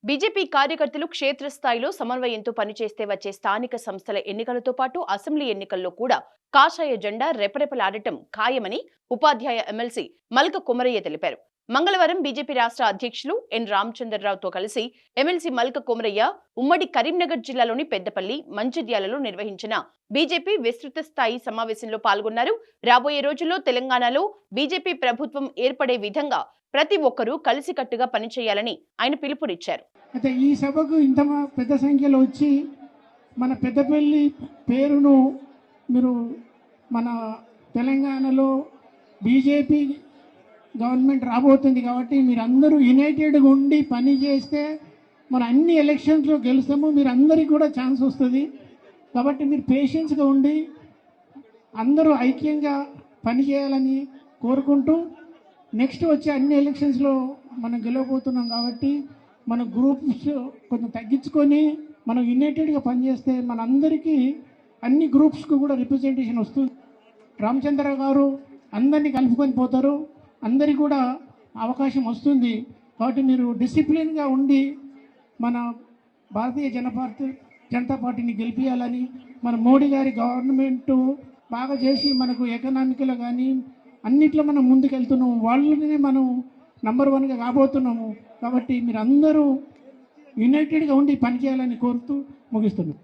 BJP కార్యకర్తలు క్షేత్రస్థాయిలో సమన్వయంతో పనిచేస్తే వచ్చే స్థానిక సంస్థల ఎన్నికలతో పాటు అసెంబ్లీ ఎన్నికల్లో కూడా కాషాయ జెండా రెపరెపలాడటం ఖాయమని ఉపాధ్యాయ ఎమ్మెల్సీ మల్క కుమరయ్య తెలిపారు. మంగళవారం బీజేపీ రాష్ట్ర అధ్యక్షులు ఎన్ రామచంద్రరావుతో కలిసి ఎమ్మెల్సీ మల్క కుమరయ్య ఉమ్మడి కరీంనగర్ జిల్లాలోని పెద్దపల్లి, మంచిర్యాలలో నిర్వహించిన బీజేపీ విస్తృత స్థాయి సమావేశంలో పాల్గొన్నారు. రాబోయే రోజుల్లో తెలంగాణలో బీజేపీ ప్రభుత్వం ఏర్పడే విధంగా ప్రతి ఒక్కరూ కలిసికట్టుగా పనిచేయాలని ఆయన పిలుపునిచ్చారు. అయితే ఈ సభకు ఇంత పెద్ద సంఖ్యలో వచ్చి మన పెద్దపల్లి పేరును మీరు మన తెలంగాణలో బీజేపీ గవర్నమెంట్ రాబోతుంది కాబట్టి మీరు అందరూ యునైటెడ్గా ఉండి పని చేస్తే మన అన్ని ఎలక్షన్స్లో గెలుస్తాము. మీరు అందరికీ కూడా ఛాన్స్ వస్తుంది కాబట్టి మీరు పేషెన్స్గా ఉండి అందరూ ఐక్యంగా పనిచేయాలని కోరుకుంటూ నెక్స్ట్ వచ్చే అన్ని ఎలక్షన్స్లో మనం గెలవబోతున్నాం కాబట్టి మన గ్రూప్స్ కొంచెం తగ్గించుకొని మనం యునైటెడ్గా పనిచేస్తే మన అందరికీ అన్ని గ్రూప్స్కు కూడా రిప్రజెంటేషన్ వస్తుంది. రామచంద్ర గారు అందరినీ కలుపుకొని పోతారు, అందరికీ కూడా అవకాశం వస్తుంది. కాబట్టి మీరు డిసిప్లిన్గా ఉండి మన భారతీయ జనతా పార్టీని గెలిపించాలని, మన మోడీ గారి గవర్నమెంట్ బాగా చేసి మనకు ఎకనామిక్లో కానీ అన్నిట్లో మనం ముందుకెళ్తున్నాము, వాళ్ళనే మనం నంబర్ 1గా కాబోతున్నాము. కాబట్టి మీరు అందరూ యునైటెడ్గా ఉండి పనిచేయాలని కోరుతూ ముగిస్తున్నాం.